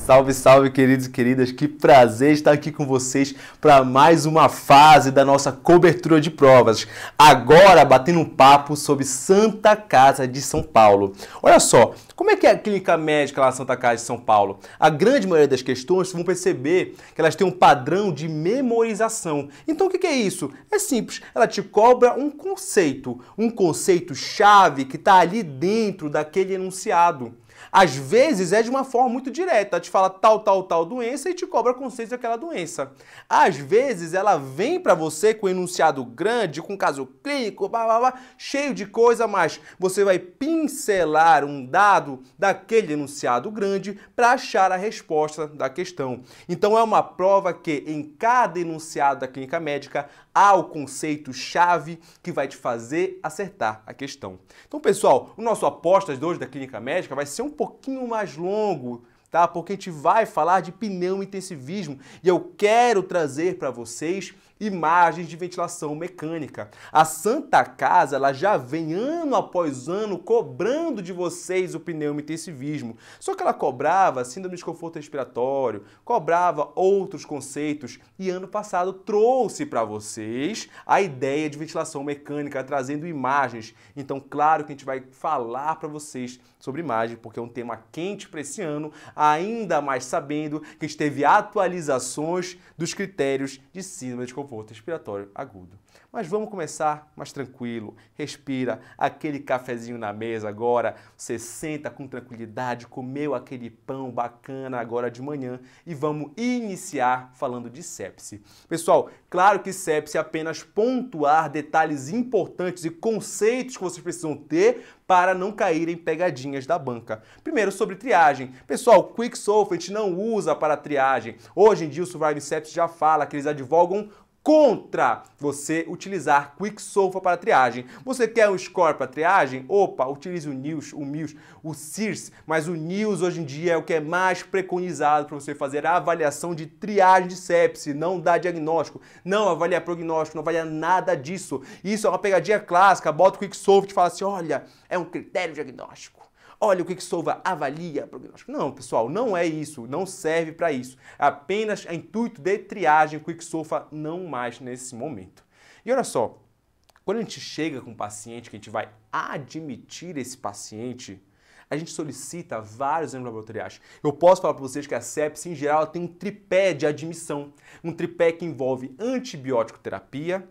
Salve, salve, queridos e queridas, que prazer estar aqui com vocês para mais uma fase da nossa cobertura de provas. Agora, batendo um papo sobre Santa Casa de São Paulo. Olha só, como é que é a clínica médica lá na Santa Casa de São Paulo? A grande maioria das questões, vocês vão perceber que elas têm um padrão de memorização. Então, o que é isso? É simples, ela te cobra um conceito-chave que está ali dentro daquele enunciado. Às vezes é de uma forma muito direta, ela te fala tal doença e te cobra conceitos daquela doença. Às vezes ela vem para você com um enunciado grande, com caso clínico, cheio de coisa, mas você vai pincelar um dado daquele enunciado grande para achar a resposta da questão. Então é uma prova que em cada enunciado da clínica médica há o conceito-chave que vai te fazer acertar a questão. Então, pessoal, o nosso Apostas de hoje da clínica médica vai ser um pouquinho mais longo, tá? Porque a gente vai falar de pneumointensivismo e eu quero trazer para vocês imagens de ventilação mecânica. A Santa Casa, ela já vem ano após ano cobrando de vocês o pneumointensivismo. Só que ela cobrava síndrome de desconforto respiratório, cobrava outros conceitos e ano passado trouxe para vocês a ideia de ventilação mecânica, trazendo imagens. Então, claro que a gente vai falar para vocês sobre imagem, porque é um tema quente para esse ano, ainda mais sabendo que a gente teve atualizações dos critérios de síndrome de desconforto respiratório agudo. Mas vamos começar mais tranquilo, respira, aquele cafezinho na mesa agora, você senta com tranquilidade, comeu aquele pão bacana agora de manhã e vamos iniciar falando de sepse. Pessoal, claro que sepse é apenas pontuar detalhes importantes e conceitos que vocês precisam ter para não caírem pegadinhas da banca. Primeiro, sobre triagem. Pessoal, Quicksolve a gente não usa para triagem. Hoje em dia o Surviving Sepsis já fala que eles advogam contra você utilizar Quicksolve para triagem. Você quer um score para triagem? Opa, utilize o MILS, o CIRS, mas o NILS hoje em dia é o que é mais preconizado para você fazer a avaliação de triagem de sepse, não dá diagnóstico, não avalia prognóstico, não avalia nada disso. Isso é uma pegadinha clássica, bota o Quicksolve e te fala assim, olha, é um critério diagnóstico. Olha, o Quicksolve avalia prognóstico. Não, pessoal, não é isso, não serve para isso. É apenas intuito de triagem, Quicksolve não mais nesse momento. E olha só, quando a gente chega com um paciente, que a gente vai admitir esse paciente, a gente solicita vários exames laboratoriais. Eu posso falar para vocês que a sepse, em geral, tem um tripé de admissão. Um tripé que envolve antibiótico terapia,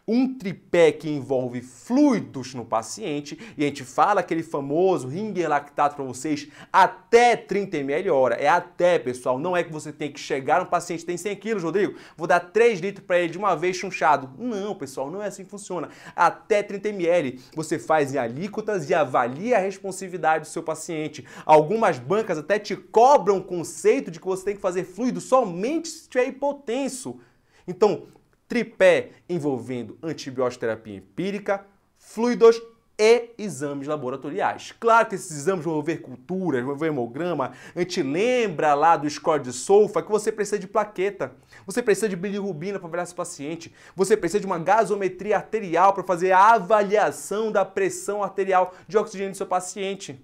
um tripé que envolve fluidos no paciente, e a gente fala aquele famoso ringer lactato para vocês, até 30 ml hora. É até, pessoal, não é que você tem que chegar no paciente, tem 100 quilos, Rodrigo, vou dar 3 litros para ele de uma vez chunchado. Não, pessoal, não é assim que funciona. Até 30 ml você faz em alíquotas e avalia a responsividade do seu paciente. Algumas bancas até te cobram o conceito de que você tem que fazer fluido somente se estiver hipotenso. Então, tripé envolvendo antibiótico terapia empírica, fluidos e exames laboratoriais. Claro que esses exames vão envolver culturas, vão envolver hemograma. A gente lembra lá do score de sulfa que você precisa de plaqueta, você precisa de bilirrubina para avaliar esse paciente, você precisa de uma gasometria arterial para fazer a avaliação da pressão arterial de oxigênio do seu paciente.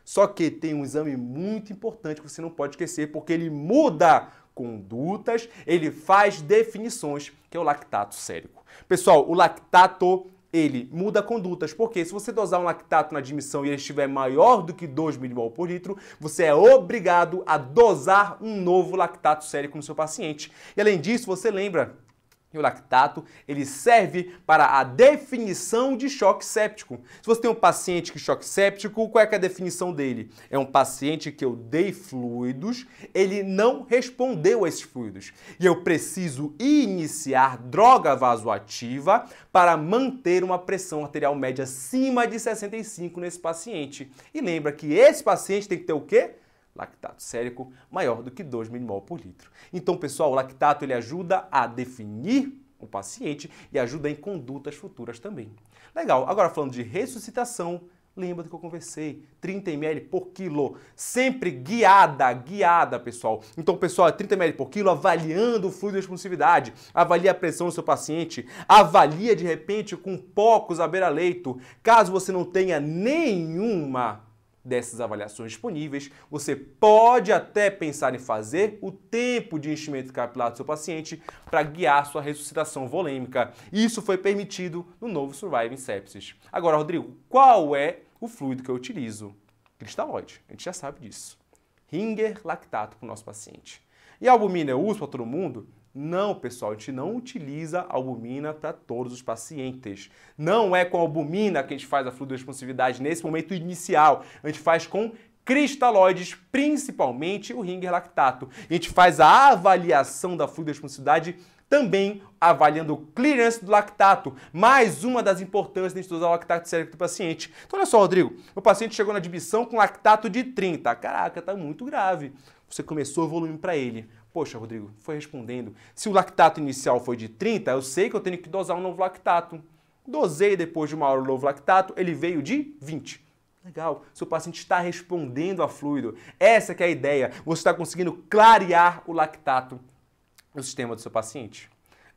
Só que tem um exame muito importante que você não pode esquecer, porque ele muda condutas, ele faz definições, que é o lactato sérico. Pessoal, o lactato, ele muda condutas, porque se você dosar um lactato na admissão e ele estiver maior do que 2 milimol por litro, você é obrigado a dosar um novo lactato sérico no seu paciente. E além disso, você lembra, e o lactato, ele serve para a definição de choque séptico. Se você tem um paciente que choque séptico, qual é que é a definição dele? É um paciente que eu dei fluidos, ele não respondeu a esses fluidos. E eu preciso iniciar droga vasoativa para manter uma pressão arterial média acima de 65 nesse paciente. E lembra que esse paciente tem que ter o quê? Lactato sérico maior do que 2 milimol por litro. Então, pessoal, o lactato ele ajuda a definir o paciente e ajuda em condutas futuras também. Legal, agora falando de ressuscitação, lembra do que eu conversei, 30 ml por quilo, sempre guiada, pessoal. Então, pessoal, 30 ml por quilo, avaliando o fluido de responsividade, avalia a pressão do seu paciente, avalia de repente com POCUS à beira-leito. Caso você não tenha nenhuma dessas avaliações disponíveis, você pode até pensar em fazer o tempo de enchimento capilar do seu paciente para guiar sua ressuscitação volêmica. Isso foi permitido no novo Surviving Sepsis. Agora, Rodrigo, qual é o fluido que eu utilizo? Cristalóide, a gente já sabe disso. Ringer lactato para o nosso paciente. E a albumina eu uso para todo mundo? Não, pessoal, a gente não utiliza albumina para todos os pacientes. Não é com albumina que a gente faz a fluidoresponsividade nesse momento inicial. A gente faz com cristalóides, principalmente o Ringer lactato. A gente faz a avaliação da fluidoresponsividade também avaliando o clearance do lactato, mais uma das importâncias de a gente usar o lactato sérico do paciente. Então olha só, Rodrigo, o paciente chegou na admissão com lactato de 30. Caraca, tá muito grave. Você começou o volume para ele. Poxa, Rodrigo, foi respondendo. Se o lactato inicial foi de 30, eu sei que eu tenho que dosar um novo lactato. Dosei depois de uma hora o novo lactato, ele veio de 20. Legal, seu paciente está respondendo a fluido. Essa que é a ideia. Você está conseguindo clarear o lactato no sistema do seu paciente.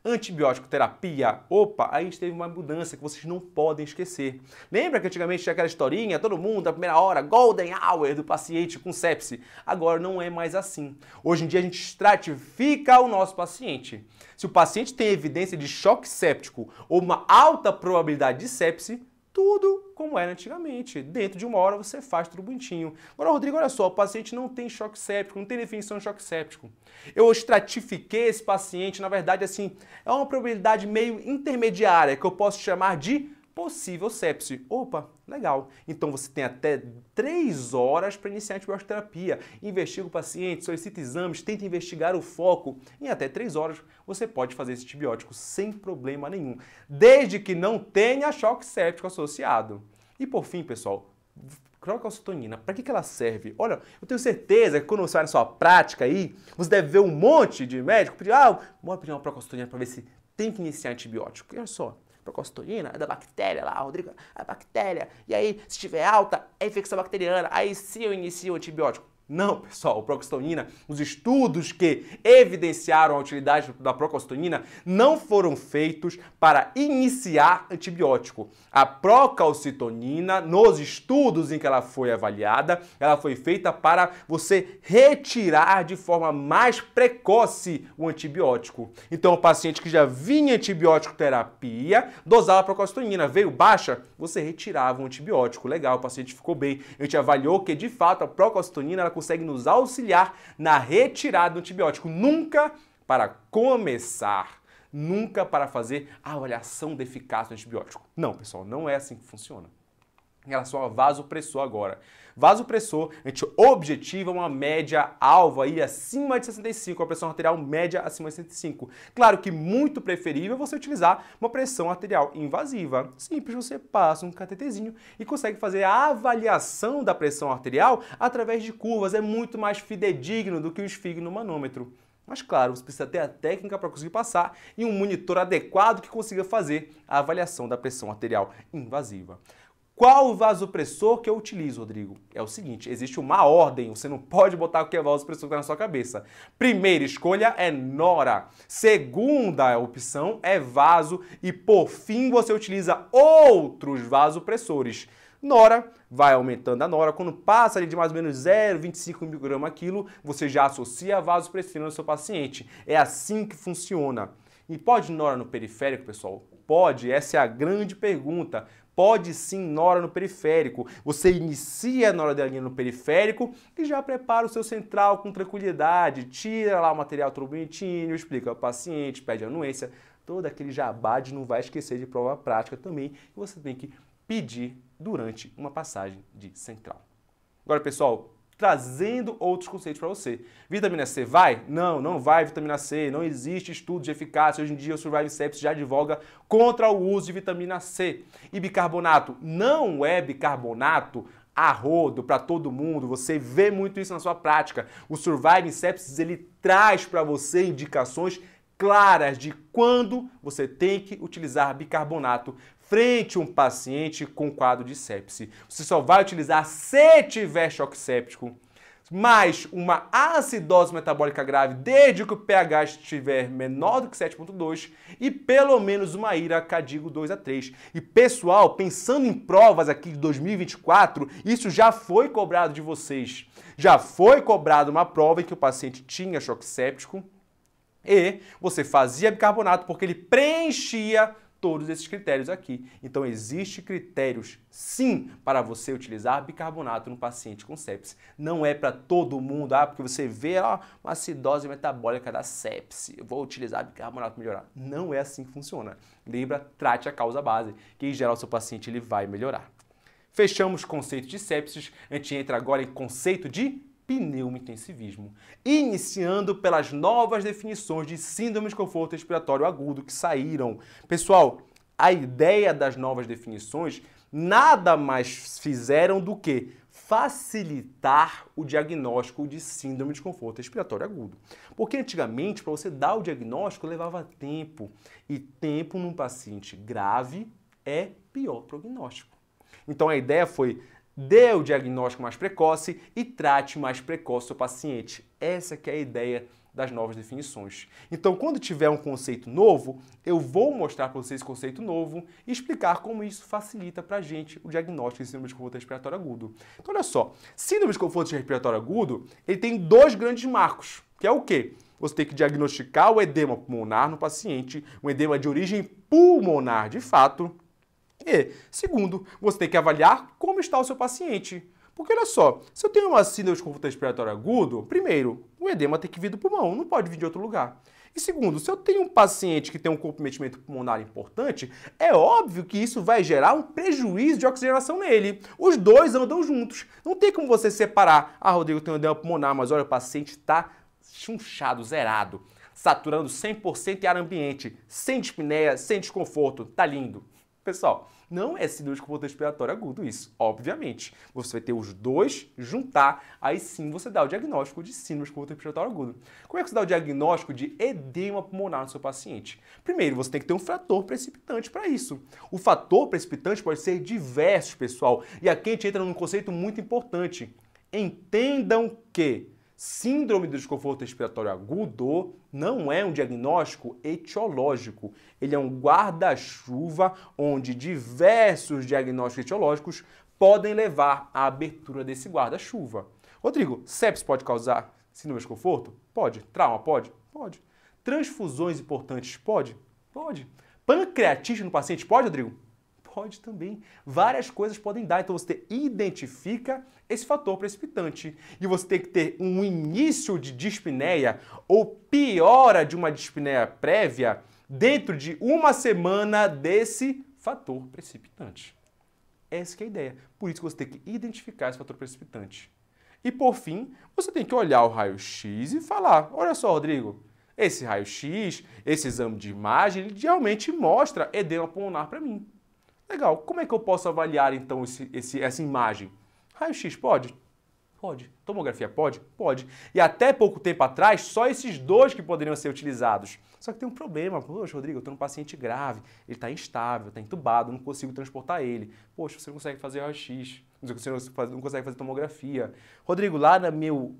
Antibiótico terapia, opa, aí a gente teve uma mudança que vocês não podem esquecer. Lembra que antigamente tinha aquela historinha, todo mundo, na primeira hora, golden hour do paciente com sepse? Agora não é mais assim. Hoje em dia a gente estratifica o nosso paciente. Se o paciente tem evidência de choque séptico ou uma alta probabilidade de sepse, tudo como era antigamente. Dentro de uma hora você faz tudo bonitinho. Agora, Rodrigo, olha só, o paciente não tem choque séptico, não tem definição de choque séptico. Eu estratifiquei esse paciente, na verdade, assim, é uma probabilidade meio intermediária, que eu posso chamar de possível sepse. Opa, legal. Então você tem até 3 horas para iniciar a antibiótico-terapia. Investiga o paciente, solicita exames, tenta investigar o foco. Em até 3 horas você pode fazer esse antibiótico sem problema nenhum, desde que não tenha choque séptico associado. E por fim, pessoal, procalcitonina, para que ela serve? Olha, eu tenho certeza que quando você vai na sua prática aí, você deve ver um monte de médico pedir, bora pedir uma procalcitonina para ver se tem que iniciar antibiótico. E olha só, procalcitonina é da bactéria lá, Rodrigo, a bactéria. E aí, se estiver alta, é infecção bacteriana. Aí sim eu inicio o antibiótico. Não, pessoal, procalcitonina, os estudos que evidenciaram a utilidade da procalcitonina não foram feitos para iniciar antibiótico. A procalcitonina, nos estudos em que ela foi avaliada, ela foi feita para você retirar de forma mais precoce o antibiótico. Então, o paciente que já vinha em antibiótico terapia, dosava a procalcitonina, veio baixa, você retirava o antibiótico. Legal, o paciente ficou bem. A gente avaliou que, de fato, a procalcitonina ela consegue nos auxiliar na retirada do antibiótico. Nunca para começar, nunca para fazer a avaliação da eficácia do antibiótico. Não, pessoal, não é assim que funciona. Em relação ao vasopressor agora. Vasopressor, a gente objetiva uma média alva aí acima de 65, a pressão arterial média acima de 65. Claro que muito preferível você utilizar uma pressão arterial invasiva. Simples, você passa um catetezinho e consegue fazer a avaliação da pressão arterial através de curvas. É muito mais fidedigno do que o esfígmo no manômetro. Mas claro, você precisa ter a técnica para conseguir passar e um monitor adequado que consiga fazer a avaliação da pressão arterial invasiva. Qual o vasopressor que eu utilizo, Rodrigo? É o seguinte, existe uma ordem, você não pode botar o que é vasopressor que está na sua cabeça. Primeira escolha é nora, segunda opção é vaso e por fim você utiliza outros vasopressores. Nora, vai aumentando a nora, quando passa ali de mais ou menos 0,25 micrograma quilo, você já associa a vasopressina no seu paciente. É assim que funciona. E pode nora no periférico, pessoal? Pode, essa é a grande pergunta. Pode sim nora no periférico. Você inicia a noradrenalina no periférico e já prepara o seu central com tranquilidade. Tira lá o material todo bonitinho, explica ao paciente, pede a anuência. Todo aquele jabá de não vai esquecer de prova prática também. Que você tem que pedir durante uma passagem de central. Agora, pessoal, trazendo outros conceitos para você. Vitamina C vai? Não, não vai vitamina C. Não existe estudo de eficácia. Hoje em dia o Surviving Sepsis já advoga contra o uso de vitamina C. E bicarbonato? Não é bicarbonato a rodo para todo mundo. Você vê muito isso na sua prática. O Surviving Sepsis ele traz para você indicações claras de quando você tem que utilizar bicarbonato frente a um paciente com quadro de sepse. Você só vai utilizar se tiver choque séptico. mais uma acidose metabólica grave desde que o pH estiver menor do que 7,2 e pelo menos uma IRA CADIGO 2 a 3. E pessoal, pensando em provas aqui de 2024, isso já foi cobrado de vocês. Já foi cobrado uma prova em que o paciente tinha choque séptico e você fazia bicarbonato porque ele preenchia todos esses critérios aqui. Então, existem critérios, sim, para você utilizar bicarbonato no paciente com sepse. Não é para todo mundo, porque você vê uma acidose metabólica da sepse, eu vou utilizar bicarbonato para melhorar. Não é assim que funciona. Lembra, trate a causa base, que em geral o seu paciente ele vai melhorar. Fechamos o conceito de sepsis, a gente entra agora em conceito de pneumointensivismo, iniciando pelas novas definições de síndrome de conforto respiratório agudo que saíram. Pessoal, a ideia das novas definições nada mais fizeram do que facilitar o diagnóstico de síndrome de conforto respiratório agudo. Porque antigamente, para você dar o diagnóstico, levava tempo, e tempo num paciente grave é pior prognóstico. Então a ideia foi: dê o diagnóstico mais precoce e trate mais precoce o paciente. Essa que é a ideia das novas definições. Então, quando tiver um conceito novo, eu vou mostrar para vocês esse conceito novo e explicar como isso facilita para a gente o diagnóstico de síndrome de conforto respiratório agudo. Então, olha só, síndrome de conforto respiratório agudo, ele tem dois grandes marcos, que é o quê? Você tem que diagnosticar o edema pulmonar no paciente, um edema de origem pulmonar de fato. E, segundo, você tem que avaliar como está o seu paciente. Porque, olha só, se eu tenho uma síndrome de conforto respiratório agudo, primeiro, o edema tem que vir do pulmão, não pode vir de outro lugar. E segundo, se eu tenho um paciente que tem um comprometimento pulmonar importante, é óbvio que isso vai gerar um prejuízo de oxigenação nele. Os dois andam juntos. Não tem como você separar. Rodrigo, tem um edema pulmonar, mas olha, o paciente está chunchado, zerado, saturando 100% em ar ambiente, sem dispneia, sem desconforto. Tá lindo. Pessoal, não é síndrome de conforto respiratório agudo isso, obviamente. Você vai ter os dois, juntar, aí sim você dá o diagnóstico de síndrome de conforto respiratório agudo. Como é que você dá o diagnóstico de edema pulmonar no seu paciente? Primeiro, você tem que ter um fator precipitante para isso. O fator precipitante pode ser diversos, pessoal, e aqui a gente entra num conceito muito importante. Entendam que síndrome do desconforto respiratório agudo não é um diagnóstico etiológico. Ele é um guarda-chuva onde diversos diagnósticos etiológicos podem levar à abertura desse guarda-chuva. Rodrigo, sepsis pode causar síndrome de desconforto? Pode. Trauma? Pode? Pode. Transfusões importantes? Pode? Pode. Pancreatite no paciente? Pode, Rodrigo? Pode também. Várias coisas podem dar. Então você identifica esse fator precipitante. E você tem que ter um início de dispneia ou piora de uma dispneia prévia dentro de uma semana desse fator precipitante. Essa que é a ideia. Por isso que você tem que identificar esse fator precipitante. E por fim, você tem que olhar o raio-x e falar: olha só, Rodrigo, esse raio-x, esse exame de imagem, ele realmente mostra edema pulmonar para mim. Legal, como é que eu posso avaliar então essa imagem? Raio-x pode? Pode. Tomografia pode? Pode. E até pouco tempo atrás, só esses dois que poderiam ser utilizados. Só que tem um problema. Poxa, Rodrigo, eu estou num paciente grave, ele está instável, está entubado, não consigo transportar ele. Poxa, você não consegue fazer raio-x, você não consegue fazer tomografia. Rodrigo, lá no meu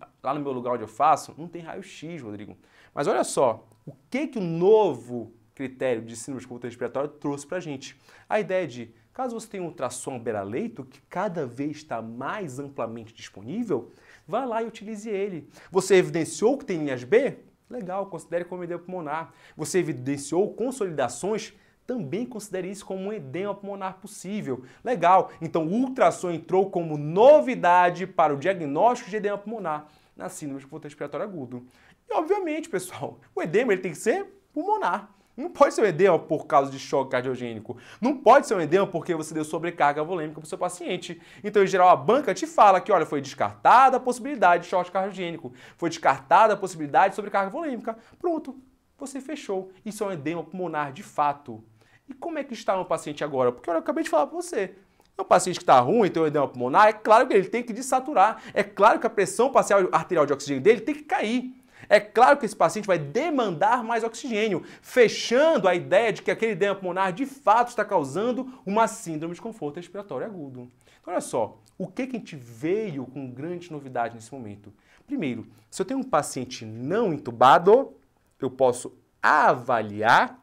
lugar onde eu faço, não tem raio-x, Rodrigo. Mas olha só, o que o novo critério de síndrome de conforto respiratório trouxe para a gente? A ideia de, caso você tenha um ultrassom beira-leito, que cada vez está mais amplamente disponível, vá lá e utilize ele. Você evidenciou que tem linhas B? Legal, considere como edema pulmonar. Você evidenciou consolidações? Também considere isso como um edema pulmonar possível. Legal, então o ultrassom entrou como novidade para o diagnóstico de edema pulmonar na síndrome de conforto respiratório agudo. E obviamente, pessoal, o edema ele tem que ser pulmonar. Não pode ser um edema por causa de choque cardiogênico. Não pode ser um edema porque você deu sobrecarga volêmica para o seu paciente. Então, em geral, a banca te fala que, olha, foi descartada a possibilidade de choque cardiogênico. Foi descartada a possibilidade de sobrecarga volêmica. Pronto, você fechou. Isso é um edema pulmonar de fato. E como é que está o paciente agora? Porque eu acabei de falar para você. É um paciente que está ruim, tem um edema pulmonar, é claro que ele tem que desaturar. É claro que a pressão parcial arterial de oxigênio dele tem que cair. É claro que esse paciente vai demandar mais oxigênio, fechando a ideia de que aquele edema pulmonar de fato está causando uma síndrome de desconforto respiratório agudo. Então, olha só, o que a gente veio com grande novidade nesse momento? Primeiro, se eu tenho um paciente não entubado, eu posso avaliar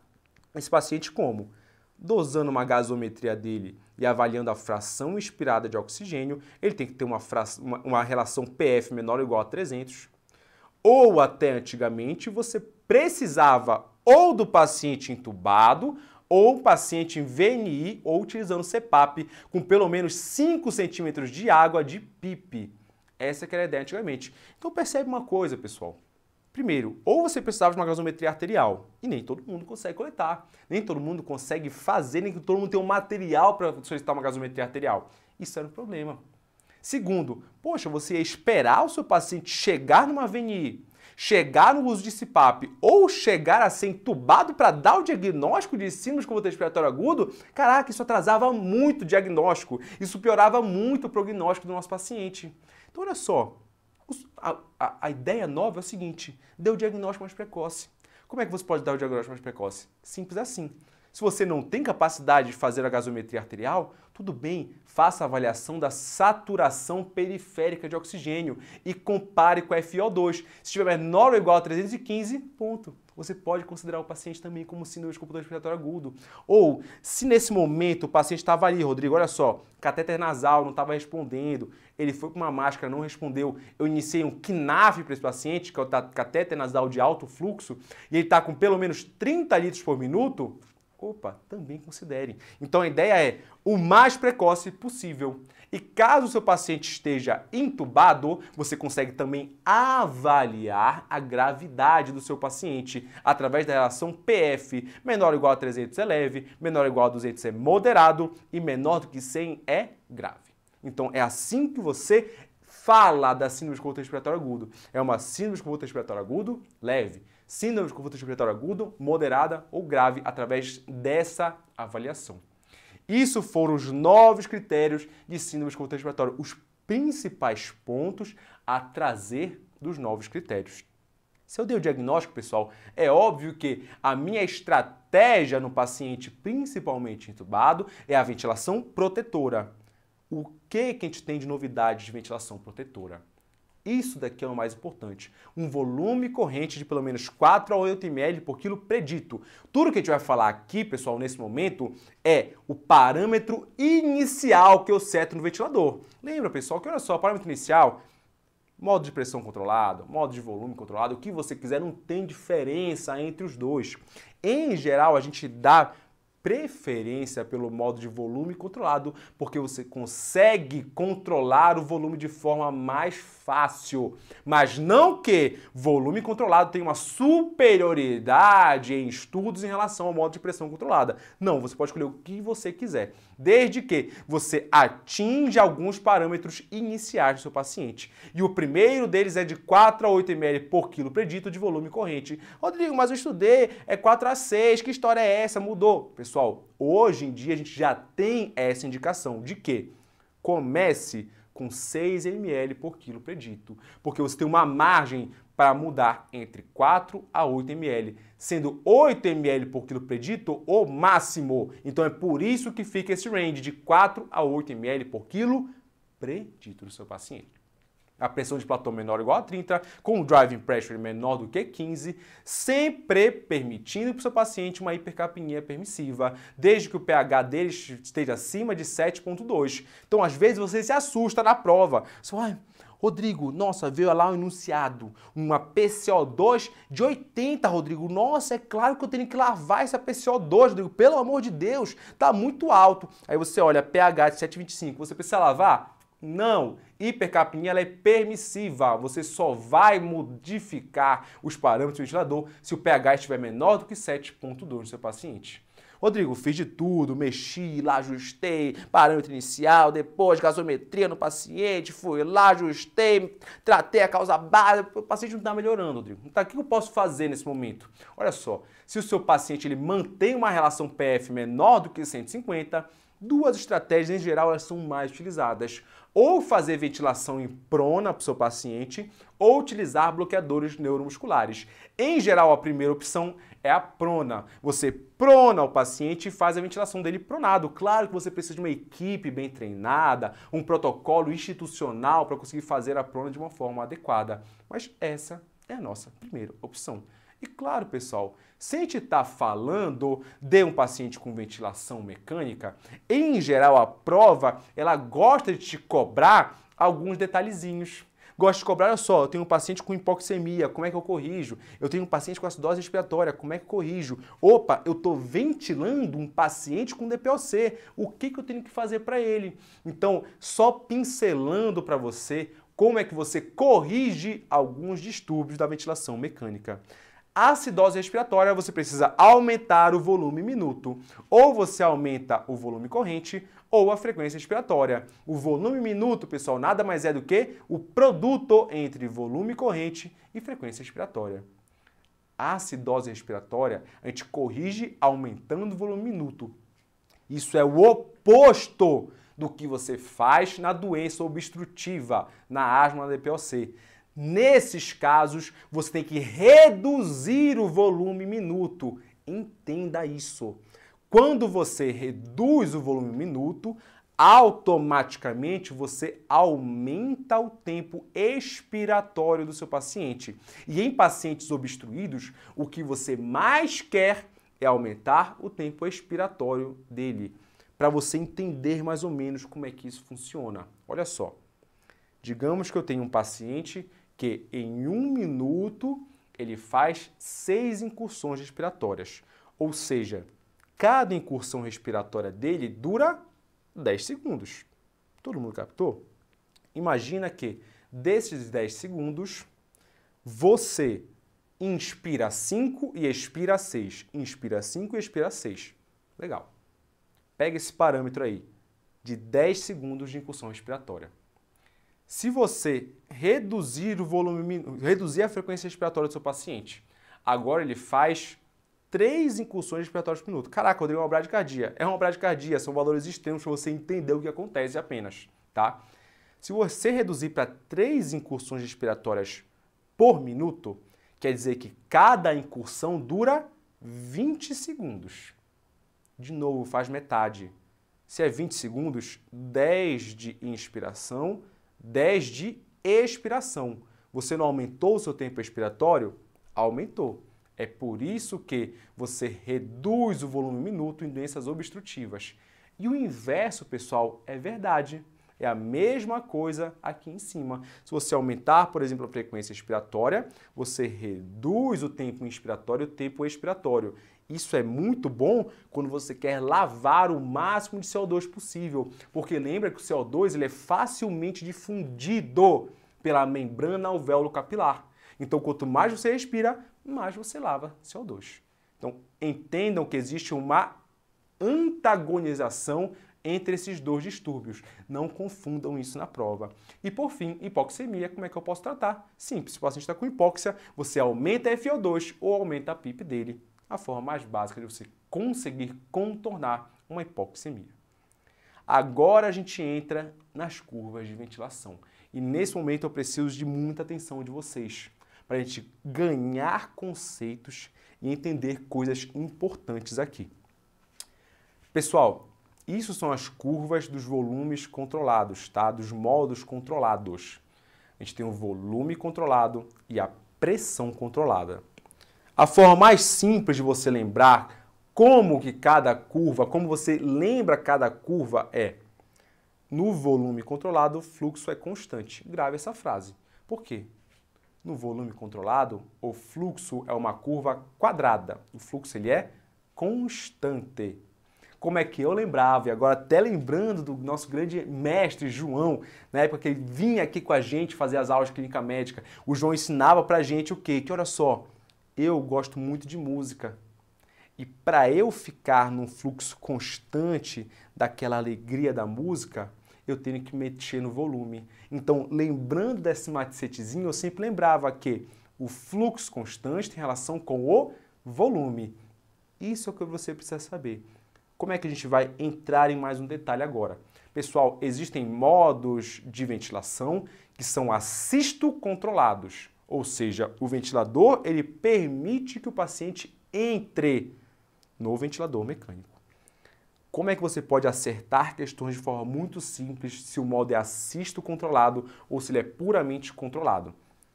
esse paciente como? Dosando uma gasometria dele e avaliando a fração inspirada de oxigênio, ele tem que ter uma relação PF menor ou igual a 300. Ou até antigamente você precisava ou do paciente entubado ou paciente em VNI ou utilizando CPAP com pelo menos 5 centímetros de água de PIP. Essa que era a ideia antigamente. Então percebe uma coisa, pessoal. Primeiro, ou você precisava de uma gasometria arterial, e nem todo mundo consegue coletar, nem todo mundo consegue fazer, nem todo mundo tem um material para solicitar uma gasometria arterial. Isso era um problema. Segundo, poxa, você ia esperar o seu paciente chegar numa VNI, chegar no uso de CPAP ou chegar a ser entubado para dar o diagnóstico de síndrome de desconforto respiratório agudo? Caraca, isso atrasava muito o diagnóstico, isso piorava muito o prognóstico do nosso paciente. Então, olha só. A ideia nova é o seguinte, dê o diagnóstico mais precoce. Como é que você pode dar o diagnóstico mais precoce? Simples assim. Se você não tem capacidade de fazer a gasometria arterial, tudo bem, faça a avaliação da saturação periférica de oxigênio e compare com a FiO2. Se estiver menor ou igual a 315, ponto. Você pode considerar o paciente também como síndrome de desconforto respiratório agudo. Ou, se nesse momento o paciente estava ali, Rodrigo, olha só, catéter nasal, não estava respondendo, ele foi com uma máscara, não respondeu, eu iniciei um KNAF para esse paciente, que é o catéter nasal de alto fluxo, e ele está com pelo menos 30 litros por minuto, opa, também considere. Então a ideia é o mais precoce possível. E caso o seu paciente esteja entubado, você consegue também avaliar a gravidade do seu paciente através da relação PF. Menor ou igual a 300 é leve, menor ou igual a 200 é moderado e menor do que 100 é grave. Então é assim que você fala da síndrome de desconforto respiratório agudo. É uma síndrome de desconforto respiratório agudo leve, síndrome de desconforto respiratório agudo moderada ou grave através dessa avaliação. Isso foram os 9 critérios de síndrome de desconforto respiratório, os principais pontos a trazer dos novos critérios. Se eu dei o diagnóstico, pessoal, é óbvio que a minha estratégia no paciente, principalmente entubado, é a ventilação protetora. O que a gente tem de novidade de ventilação protetora? Isso daqui é o mais importante. Um volume corrente de pelo menos 4 a 8 ml por quilo predito. Tudo que a gente vai falar aqui, pessoal, nesse momento, é o parâmetro inicial que eu seto no ventilador. Lembra, pessoal, que olha só, o parâmetro inicial, modo de pressão controlado, modo de volume controlado, o que você quiser, não tem diferença entre os dois. Em geral, a gente dá preferência pelo modo de volume controlado, porque você consegue controlar o volume de forma mais fácil. Mas não que volume controlado tenha uma superioridade em estudos em relação ao modo de pressão controlada. Não, você pode escolher o que você quiser, desde que você atinja alguns parâmetros iniciais do seu paciente. E o primeiro deles é de 4 a 8 ml por quilo predito de volume corrente. Rodrigo, mas eu estudei, é 4 a 6, que história é essa? Mudou. Pessoal, hoje em dia a gente já tem essa indicação de que comece com 6 ml por quilo predito, porque você tem uma margem para mudar entre 4 a 8 ml, sendo 8 ml por quilo predito o máximo. Então é por isso que fica esse range de 4 a 8 ml por quilo predito do seu paciente. A pressão de platô menor ou igual a 30, com o driving pressure menor do que 15, sempre permitindo para o seu paciente uma hipercapnia permissiva, desde que o pH dele esteja acima de 7,2. Então, às vezes, você se assusta na prova. Você fala, Rodrigo, nossa, veio lá o enunciado, uma PCO2 de 80, Rodrigo. Nossa, é claro que eu tenho que lavar essa PCO2, Rodrigo, pelo amor de Deus, tá muito alto. Aí você olha, pH de 7,25, você precisa lavar? Não, hipercapnia ela é permissiva, você só vai modificar os parâmetros do ventilador se o pH estiver menor do que 7,2 no seu paciente. Rodrigo, fiz de tudo, mexi, lá ajustei, parâmetro inicial, depois gasometria no paciente, fui lá, ajustei, tratei a causa base, o paciente não está melhorando, Rodrigo. Então, o que eu posso fazer nesse momento? Olha só, se o seu paciente ele mantém uma relação PF menor do que 150, Duas estratégias, em geral, elas são mais utilizadas. Ou fazer ventilação em prona para o seu paciente, ou utilizar bloqueadores neuromusculares. Em geral, a primeira opção é a prona. Você prona o paciente e faz a ventilação dele pronado. Claro que você precisa de uma equipe bem treinada, um protocolo institucional para conseguir fazer a prona de uma forma adequada. Mas essa é a nossa primeira opção. E claro, pessoal, se a gente está falando de um paciente com ventilação mecânica, em geral a prova, ela gosta de te cobrar alguns detalhezinhos. Gosta de cobrar, olha só, eu tenho um paciente com hipoxemia, como é que eu corrijo? Eu tenho um paciente com acidose respiratória, como é que eu corrijo? Opa, eu estou ventilando um paciente com DPOC, o que eu tenho que fazer para ele? Então, só pincelando para você como é que você corrige alguns distúrbios da ventilação mecânica. A acidose respiratória, você precisa aumentar o volume minuto. Ou você aumenta o volume corrente ou a frequência respiratória. O volume minuto, pessoal, nada mais é do que o produto entre volume corrente e frequência respiratória. A acidose respiratória, a gente corrige aumentando o volume minuto. Isso é o oposto do que você faz na doença obstrutiva, na asma, na DPOC. Nesses casos, você tem que reduzir o volume minuto. Entenda isso. Quando você reduz o volume minuto, automaticamente você aumenta o tempo expiratório do seu paciente. E em pacientes obstruídos, o que você mais quer é aumentar o tempo expiratório dele, para você entender mais ou menos como é que isso funciona. Olha só, digamos que eu tenho um paciente que em 1 minuto ele faz 6 incursões respiratórias. Ou seja, cada incursão respiratória dele dura 10 segundos. Todo mundo captou? Imagina que desses 10 segundos, você inspira 5 e expira 6. Inspira 5 e expira 6. Legal. Pega esse parâmetro aí, de 10 segundos de incursão respiratória. Se você reduzir o volume, reduzir a frequência respiratória do seu paciente, agora ele faz 3 incursões respiratórias por minuto. Caraca, Rodrigo, é uma bradicardia. É uma bradicardia, são valores extremos para você entender o que acontece apenas, tá? Se você reduzir para 3 incursões respiratórias por minuto, quer dizer que cada incursão dura 20 segundos. De novo, faz metade. Se é 20 segundos, 10 de inspiração, 10 de expiração. Você não aumentou o seu tempo expiratório? Aumentou. É por isso que você reduz o volume minuto em doenças obstrutivas. E o inverso, pessoal, é verdade. É a mesma coisa aqui em cima. Se você aumentar, por exemplo, a frequência expiratória, você reduz o tempo inspiratório e o tempo expiratório. Isso é muito bom quando você quer lavar o máximo de CO2 possível, porque lembra que o CO2 ele é facilmente difundido pela membrana alvéolo capilar. Então, quanto mais você respira, mais você lava CO2. Então, entendam que existe uma antagonização entre esses dois distúrbios. Não confundam isso na prova. E por fim, hipoxemia, como é que eu posso tratar? Simples, se o paciente está com hipóxia, você aumenta a FiO2 ou aumenta a PIP dele. A forma mais básica de você conseguir contornar uma hipoxemia. Agora a gente entra nas curvas de ventilação. E nesse momento eu preciso de muita atenção de vocês, para a gente ganhar conceitos e entender coisas importantes aqui. Pessoal, isso são as curvas dos volumes controlados, tá? Dos modos controlados. A gente tem o volume controlado e a pressão controlada. A forma mais simples de você lembrar como você lembra cada curva é: no volume controlado, o fluxo é constante. Grave essa frase. Por quê? No volume controlado, o fluxo é uma curva quadrada. O fluxo ele é constante. Como é que eu lembrava, e agora até lembrando do nosso grande mestre João, na época que ele vinha aqui com a gente fazer as aulas de clínica médica, o João ensinava pra gente o quê? Que olha só, eu gosto muito de música. E para eu ficar num fluxo constante daquela alegria da música, eu tenho que mexer no volume. Então, lembrando desse macetezinho, eu sempre lembrava que o fluxo constante tem relação com o volume. Isso é o que você precisa saber. Como é que a gente vai entrar em mais um detalhe agora? Pessoal, existem modos de ventilação que são assisto-controlados, ou seja, o ventilador ele permite que o paciente entre no ventilador mecânico. Como é que você pode acertar questões de forma muito simples se o modo é assisto-controlado ou se ele é puramente controlado?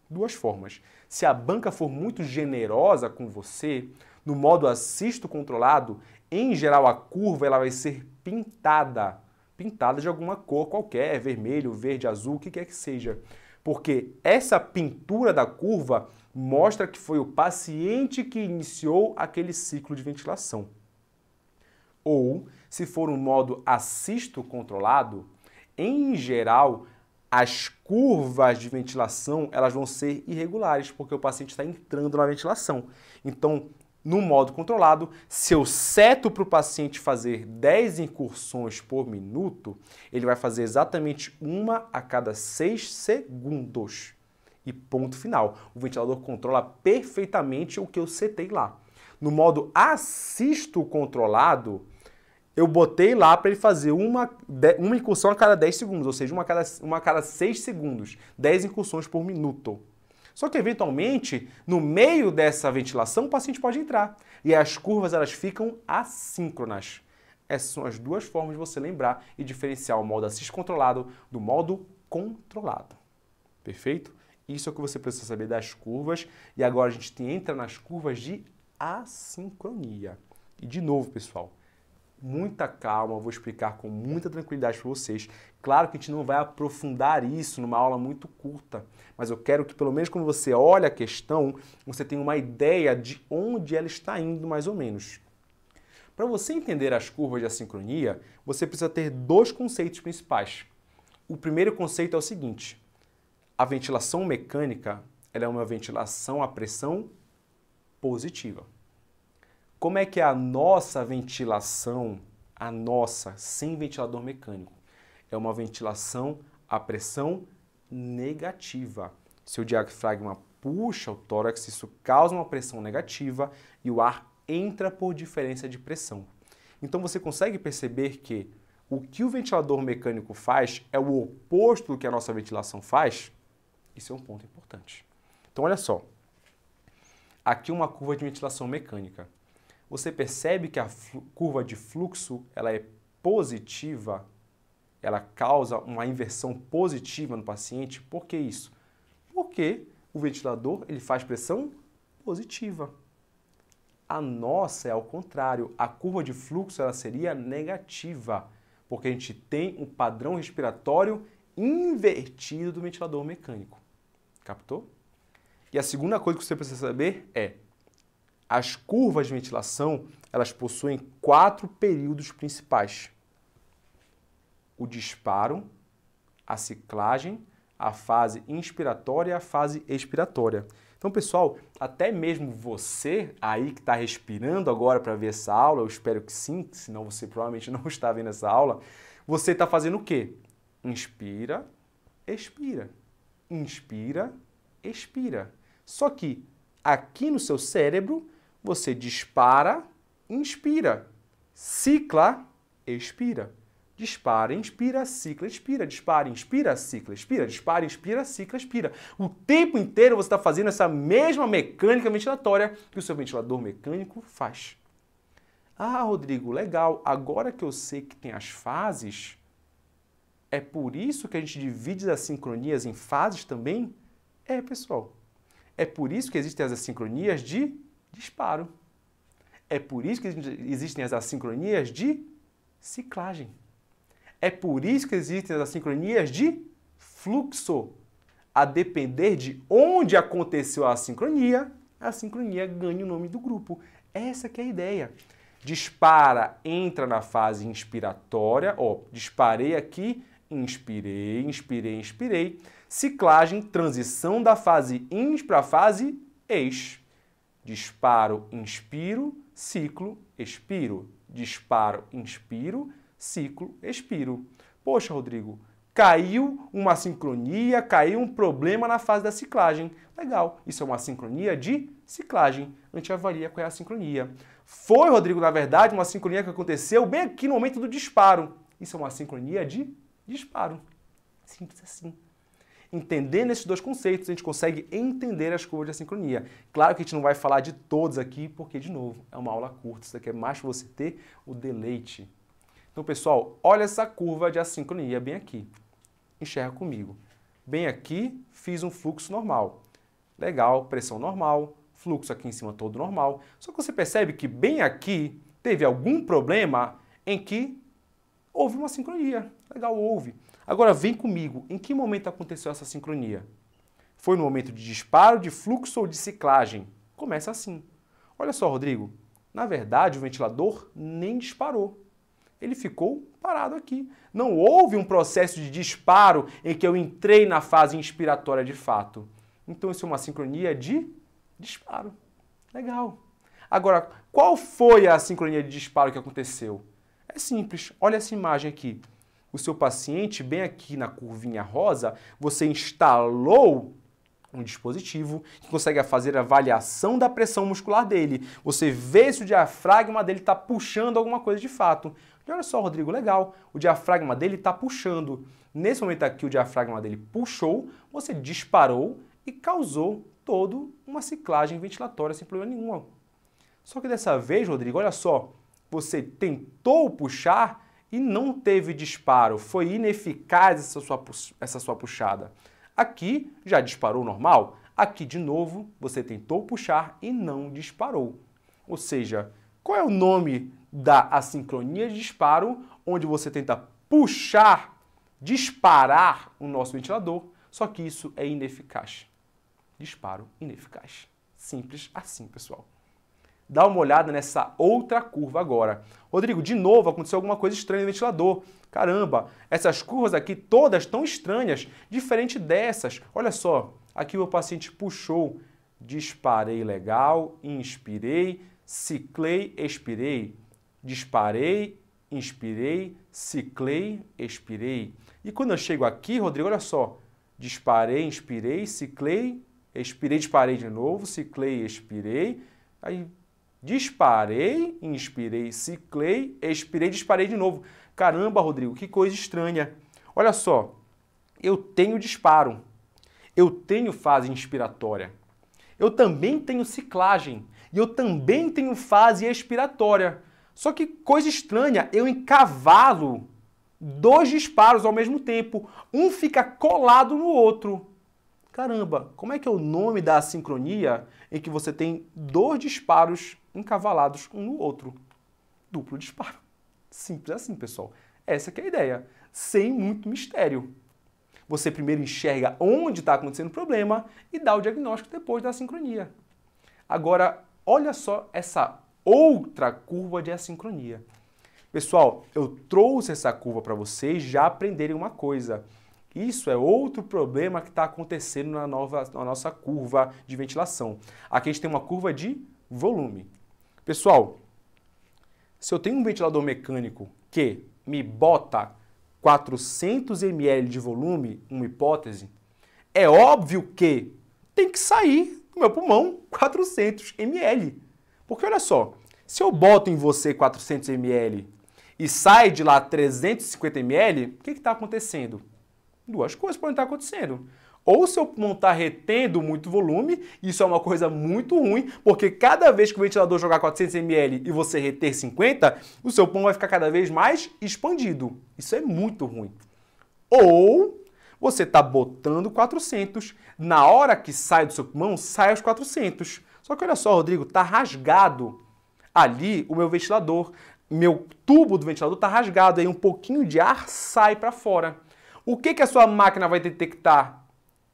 Duas formas. Se a banca for muito generosa com você, no modo assisto-controlado, em geral a curva ela vai ser pintada de alguma cor qualquer, vermelho, verde, azul, o que quer que seja. Porque essa pintura da curva mostra que foi o paciente que iniciou aquele ciclo de ventilação. Ou, se for um modo assisto controlado, em geral, as curvas de ventilação elas vão ser irregulares, porque o paciente está entrando na ventilação. Então, no modo controlado, se eu seto para o paciente fazer 10 incursões por minuto, ele vai fazer exatamente uma a cada 6 segundos. E ponto final. O ventilador controla perfeitamente o que eu setei lá. No modo assisto controlado, eu botei lá para ele fazer uma incursão a cada 10 segundos, ou seja, uma a cada 6 segundos, 10 incursões por minuto. Só que, eventualmente, no meio dessa ventilação, o paciente pode entrar. E as curvas elas ficam assíncronas. Essas são as duas formas de você lembrar e diferenciar o modo assisto controlado do modo controlado. Perfeito? Isso é o que você precisa saber das curvas. E agora a gente entra nas curvas de assincronia. E de novo, pessoal, muita calma, eu vou explicar com muita tranquilidade para vocês. Claro que a gente não vai aprofundar isso numa aula muito curta, mas eu quero que pelo menos quando você olha a questão, você tenha uma ideia de onde ela está indo mais ou menos. Para você entender as curvas de assincronia, você precisa ter dois conceitos principais. O primeiro conceito é o seguinte: a ventilação mecânica ela é uma ventilação à pressão positiva. Como é que é a nossa ventilação, sem ventilador mecânico? É uma ventilação à pressão negativa. Se o diafragma puxa o tórax, isso causa uma pressão negativa e o ar entra por diferença de pressão. Então você consegue perceber que o que o ventilador mecânico faz é o oposto do que a nossa ventilação faz? Isso é um ponto importante. Então olha só, aqui uma curva de ventilação mecânica. Você percebe que a curva de fluxo ela é positiva, ela causa uma inversão positiva no paciente. Por que isso? Porque o ventilador ele faz pressão positiva. A nossa é ao contrário, a curva de fluxo ela seria negativa, porque a gente tem um padrão respiratório invertido do ventilador mecânico. Captou? E a segunda coisa que você precisa saber é as curvas de ventilação, elas possuem 4 períodos principais. O disparo, a ciclagem, a fase inspiratória e a fase expiratória. Então, pessoal, até mesmo você aí que está respirando agora para ver essa aula, eu espero que sim, senão você provavelmente não está vendo essa aula, você está fazendo o quê? Inspira, expira. Inspira, expira. Só que aqui no seu cérebro, você dispara, inspira, cicla, expira. Dispara, inspira, cicla, expira. Dispara, inspira, cicla, expira. Dispara, inspira, cicla, expira. O tempo inteiro você está fazendo essa mesma mecânica ventilatória que o seu ventilador mecânico faz. Ah, Rodrigo, legal. Agora que eu sei que tem as fases, é por isso que a gente divide as assincronias em fases também? É, pessoal. É por isso que existem as assincronias de disparo. É por isso que existem as assincronias de ciclagem. É por isso que existem as assincronias de fluxo. A depender de onde aconteceu a assincronia ganha o nome do grupo. Essa que é a ideia. Dispara, entra na fase inspiratória. Ó, disparei aqui, inspirei, inspirei, inspirei. Ciclagem, transição da fase ins para a fase ex. Disparo, inspiro, ciclo, expiro. Disparo, inspiro, ciclo, expiro. Poxa, Rodrigo, caiu uma assincronia, caiu um problema na fase da ciclagem. Legal, isso é uma assincronia de ciclagem. A gente avalia qual é a assincronia. Foi, Rodrigo, na verdade, uma assincronia que aconteceu bem aqui no momento do disparo. Isso é uma assincronia de disparo. Simples assim. Entendendo esses dois conceitos, a gente consegue entender as curvas de assincronia. Claro que a gente não vai falar de todos aqui, porque, de novo, é uma aula curta. Isso daqui é mais para você ter o deleite. Então, pessoal, olha essa curva de assincronia bem aqui. Enxerga comigo. Bem aqui, fiz um fluxo normal. Legal, pressão normal, fluxo aqui em cima todo normal. Só que você percebe que bem aqui teve algum problema em que houve uma sincronia. Legal, houve. Agora vem comigo, em que momento aconteceu essa sincronia? Foi no momento de disparo, de fluxo ou de ciclagem? Começa assim. Olha só, Rodrigo, na verdade o ventilador nem disparou. Ele ficou parado aqui. Não houve um processo de disparo em que eu entrei na fase inspiratória de fato. Então isso é uma sincronia de disparo. Legal. Agora, qual foi a sincronia de disparo que aconteceu? É simples, olha essa imagem aqui. O seu paciente, bem aqui na curvinha rosa, você instalou um dispositivo que consegue fazer a avaliação da pressão muscular dele. Você vê se o diafragma dele está puxando alguma coisa de fato. E olha só, Rodrigo, legal, o diafragma dele está puxando. Nesse momento aqui, o diafragma dele puxou, você disparou e causou toda uma ciclagem ventilatória sem problema nenhum. Só que dessa vez, Rodrigo, olha só, você tentou puxar e não teve disparo, foi ineficaz essa sua puxada. Aqui já disparou normal, aqui de novo você tentou puxar e não disparou. Ou seja, qual é o nome da assincronia de disparo, onde você tenta puxar, disparar o nosso ventilador, só que isso é ineficaz. Disparo ineficaz. Simples assim, pessoal. Dá uma olhada nessa outra curva agora. Rodrigo, de novo aconteceu alguma coisa estranha no ventilador. Caramba, essas curvas aqui todas tão estranhas, diferente dessas. Olha só, aqui o paciente puxou, disparei legal, inspirei, ciclei, expirei. Disparei, inspirei, ciclei, expirei. E quando eu chego aqui, Rodrigo, olha só, disparei, inspirei, ciclei, expirei, disparei de novo, ciclei, expirei, aí disparei, inspirei, ciclei, expirei, disparei de novo. Caramba, Rodrigo, que coisa estranha. Olha só, eu tenho disparo, eu tenho fase inspiratória, eu também tenho ciclagem e eu também tenho fase expiratória. Só que coisa estranha, eu encavalo dois disparos ao mesmo tempo, um fica colado no outro. Caramba, como é que é o nome da assincronia em que você tem dois disparos encavalados um no outro? Duplo disparo. Simples assim, pessoal. Essa que é a ideia, sem muito mistério. Você primeiro enxerga onde está acontecendo o problema e dá o diagnóstico depois da assincronia. Agora, olha só essa outra curva de assincronia. Pessoal, eu trouxe essa curva para vocês já aprenderem uma coisa. Isso é outro problema que está acontecendo na nossa curva de ventilação. Aqui a gente tem uma curva de volume. Pessoal, se eu tenho um ventilador mecânico que me bota 400 ml de volume, uma hipótese, é óbvio que tem que sair do meu pulmão 400 ml. Porque olha só, se eu boto em você 400 ml e sai de lá 350 ml, o que está acontecendo? Duas coisas podem estar acontecendo. Ou seu pulmão está retendo muito volume, isso é uma coisa muito ruim, porque cada vez que o ventilador jogar 400 ml e você reter 50, o seu pulmão vai ficar cada vez mais expandido. Isso é muito ruim. Ou você está botando 400, na hora que sai do seu pulmão, sai os 400. Só que olha só, Rodrigo, está rasgado ali o meu ventilador. Meu tubo do ventilador está rasgado, aí um pouquinho de ar sai para fora. O que a sua máquina vai detectar?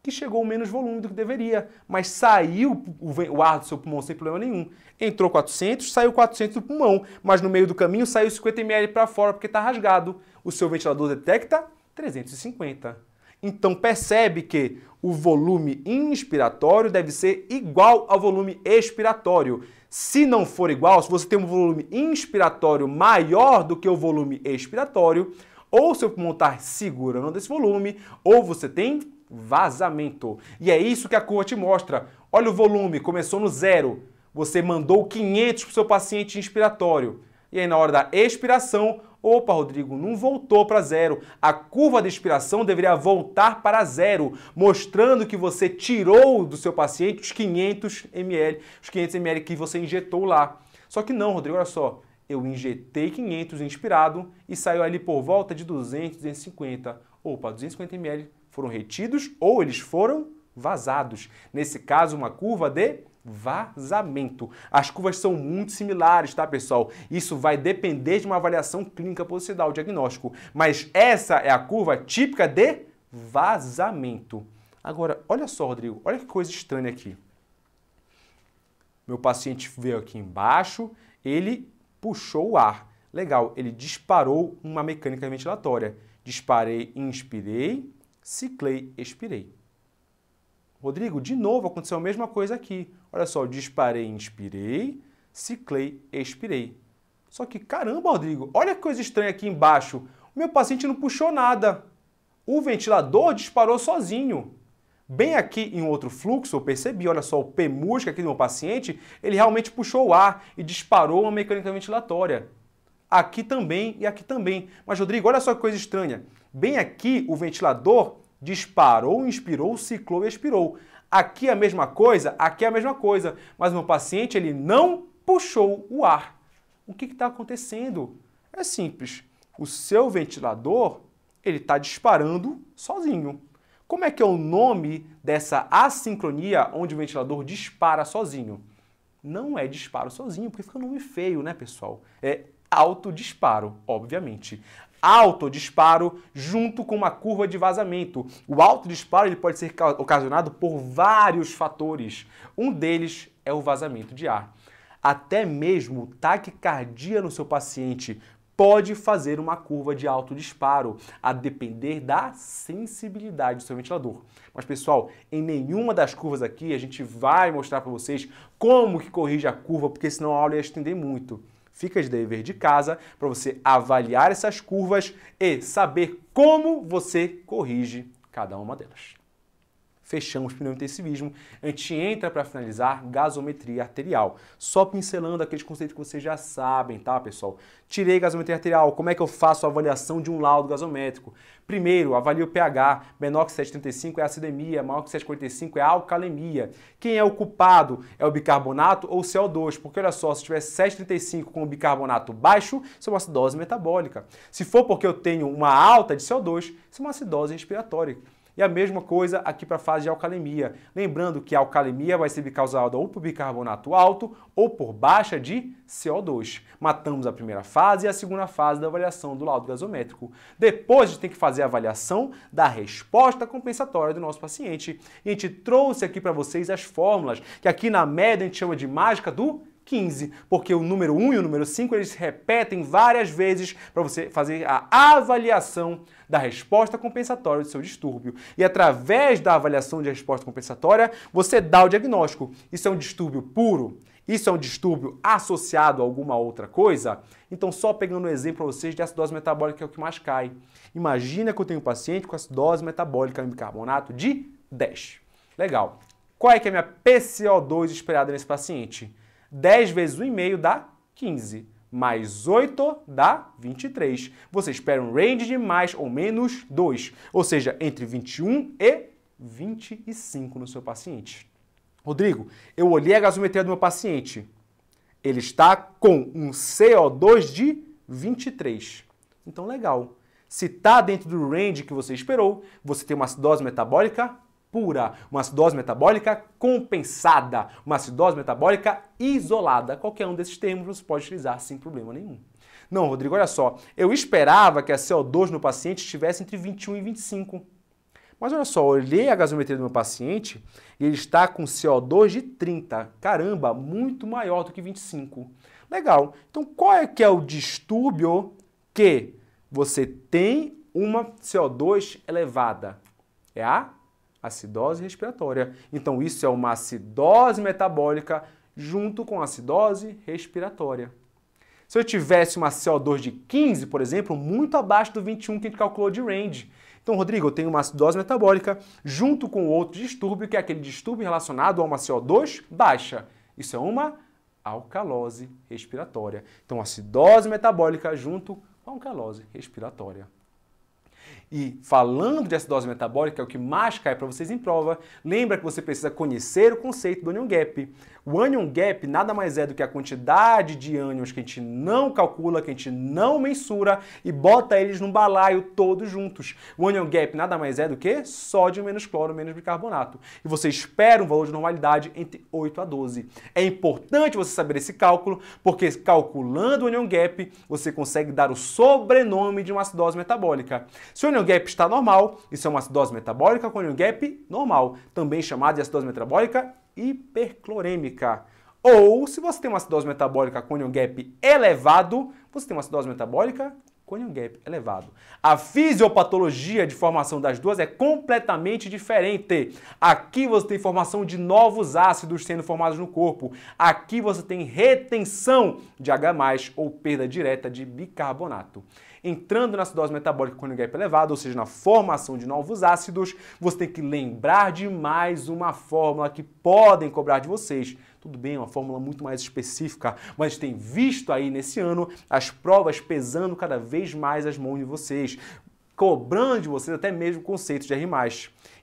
Que chegou menos volume do que deveria, mas saiu o ar do seu pulmão sem problema nenhum. Entrou 400, saiu 400 do pulmão, mas no meio do caminho saiu 50 ml para fora porque está rasgado. O seu ventilador detecta 350. Então percebe que o volume inspiratório deve ser igual ao volume expiratório. Se não for igual, se você tem um volume inspiratório maior do que o volume expiratório, Ou seu pulmão está segurando esse volume, ou você tem vazamento. E é isso que a curva te mostra. Olha o volume, começou no 0. Você mandou 500 para o seu paciente inspiratório. E aí na hora da expiração, opa, Rodrigo, não voltou para 0. A curva de expiração deveria voltar para 0, mostrando que você tirou do seu paciente os 500 ml que você injetou lá. Só que não, Rodrigo, olha só. Eu injetei 500 inspirado e saiu ali por volta de 200, 250. Opa, 250 ml foram retidos ou eles foram vazados. Nesse caso, uma curva de vazamento. As curvas são muito similares, tá, pessoal? Isso vai depender de uma avaliação clínica para você dar o diagnóstico. Mas essa é a curva típica de vazamento. Agora, olha só, Rodrigo, olha que coisa estranha aqui. Meu paciente veio aqui embaixo, ele puxou o ar. Legal, ele disparou uma mecânica ventilatória. Disparei, inspirei, ciclei, expirei. Rodrigo, de novo aconteceu a mesma coisa aqui. Olha só, disparei, inspirei, ciclei, expirei. Só que, caramba, Rodrigo, olha que coisa estranha aqui embaixo. O meu paciente não puxou nada. O ventilador disparou sozinho. Bem aqui em outro fluxo, eu percebi, olha só, o P música aqui do meu paciente, ele realmente puxou o ar e disparou uma mecânica ventilatória. Aqui também e aqui também. Mas, Rodrigo, olha só que coisa estranha. Bem aqui, o ventilador disparou, inspirou, ciclou e expirou. Aqui a mesma coisa, aqui a mesma coisa. Mas o meu paciente, ele não puxou o ar. O que está acontecendo? É simples. O seu ventilador, ele está disparando sozinho. Como é que é o nome dessa assincronia onde o ventilador dispara sozinho? Não é disparo sozinho, porque fica um nome feio, né, pessoal? É autodisparo, obviamente. Autodisparo junto com uma curva de vazamento. O autodisparo ele pode ser ocasionado por vários fatores. Um deles é o vazamento de ar. Até mesmo taquicardia no seu paciente pode fazer uma curva de autodisparo, a depender da sensibilidade do seu ventilador. Mas, pessoal, em nenhuma das curvas aqui a gente vai mostrar para vocês como que corrige a curva, porque senão a aula ia estender muito. Fica de dever de casa para você avaliar essas curvas e saber como você corrige cada uma delas. Fechamos pneumointensivismo, a gente entra para finalizar gasometria arterial. Só pincelando aqueles conceitos que vocês já sabem, tá, pessoal? Tirei gasometria arterial, como é que eu faço a avaliação de um laudo gasométrico? Primeiro, avalio o pH, menor que 7,35 é acidemia, maior que 7,45 é alcalemia. Quem é o culpado? É o bicarbonato ou o CO2? Porque olha só, se tiver 7,35 com o bicarbonato baixo, isso é uma acidose metabólica. Se for porque eu tenho uma alta de CO2, isso é uma acidose respiratória. E a mesma coisa aqui para a fase de alcalemia. Lembrando que a alcalemia vai ser causada ou por bicarbonato alto ou por baixa de CO2. Matamos a primeira fase e a segunda fase da avaliação do laudo gasométrico. Depois a gente tem que fazer a avaliação da resposta compensatória do nosso paciente. E a gente trouxe aqui para vocês as fórmulas, que aqui na média a gente chama de mágica do 15, porque o número 1 e o número 5 eles se repetem várias vezes para você fazer a avaliação da resposta compensatória do seu distúrbio. E através da avaliação de resposta compensatória, você dá o diagnóstico. Isso é um distúrbio puro? Isso é um distúrbio associado a alguma outra coisa? Então, só pegando um exemplo para vocês de acidose metabólica, que é o que mais cai. Imagina que eu tenho um paciente com acidose metabólica em bicarbonato de 10. Legal. Qual é que é a minha PCO2 esperada nesse paciente? 10 vezes 1,5 dá 15, mais 8 dá 23. Você espera um range de mais ou menos 2, ou seja, entre 21 e 25 no seu paciente. Rodrigo, eu olhei a gasometria do meu paciente. Ele está com um CO2 de 23. Então, legal. Se está dentro do range que você esperou, você tem uma acidose metabólica pura, uma acidose metabólica compensada, uma acidose metabólica isolada. Qualquer um desses termos você pode utilizar sem problema nenhum. Não, Rodrigo, olha só, eu esperava que a CO2 no paciente estivesse entre 21 e 25. Mas olha só, eu olhei a gasometria do meu paciente e ele está com CO2 de 30. Caramba, muito maior do que 25. Legal. Então, qual é que é o distúrbio que você tem uma CO2 elevada? É a acidose respiratória. Então, isso é uma acidose metabólica junto com a acidose respiratória. Se eu tivesse uma CO2 de 15, por exemplo, muito abaixo do 21 que a gente calculou de range. Então, Rodrigo, eu tenho uma acidose metabólica junto com outro distúrbio, que é aquele distúrbio relacionado a uma CO2 baixa. Isso é uma alcalose respiratória. Então, acidose metabólica junto com alcalose respiratória. E falando de acidose metabólica, é o que mais cai para vocês em prova, lembra que você precisa conhecer o conceito do anion gap. O anion gap nada mais é do que a quantidade de ânions que a gente não calcula, que a gente não mensura e bota eles num balaio todos juntos. O anion gap nada mais é do que sódio menos cloro menos bicarbonato. E você espera um valor de normalidade entre 8 a 12. É importante você saber esse cálculo, porque calculando o anion gap, você consegue dar o sobrenome de uma acidose metabólica. Se o anion gap está normal, isso é uma acidose metabólica com anion gap normal, também chamada de acidose metabólica hiperclorêmica. Ou, se você tem uma acidose metabólica com anion gap elevado, você tem uma acidose metabólica com anion gap elevado. A fisiopatologia de formação das duas é completamente diferente. Aqui você tem formação de novos ácidos sendo formados no corpo. Aqui você tem retenção de H+, ou perda direta de bicarbonato. Entrando na acidose metabólica com anion gap elevado, ou seja, na formação de novos ácidos, você tem que lembrar de mais uma fórmula que podem cobrar de vocês. Tudo bem, é uma fórmula muito mais específica, mas a gente tem visto aí nesse ano as provas pesando cada vez mais as mãos de vocês, cobrando de vocês até mesmo conceitos de R+.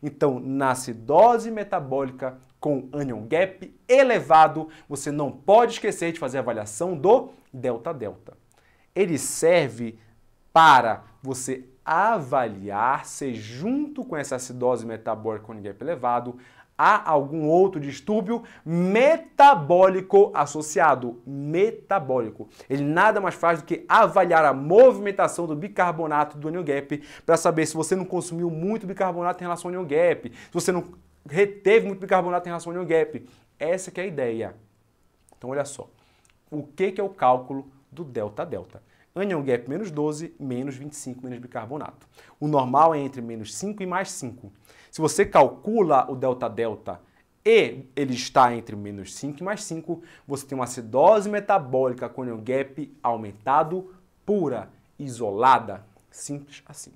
Então, na acidose metabólica com anion gap elevado, você não pode esquecer de fazer a avaliação do delta-delta. Ele serve para você avaliar se junto com essa acidose metabólica com anion gap elevado há algum outro distúrbio metabólico associado. Metabólico. Ele nada mais faz do que avaliar a movimentação do bicarbonato do anion gap para saber se você não consumiu muito bicarbonato em relação ao anion gap, se você não reteve muito bicarbonato em relação ao anion gap. Essa que é a ideia. Então, olha só. O que é o cálculo do delta-delta? Anion gap menos 12, menos 25, menos bicarbonato. O normal é entre menos 5 e mais 5. Se você calcula o delta-delta e ele está entre menos 5 e mais 5, você tem uma acidose metabólica com anion gap aumentado pura, isolada. Simples assim.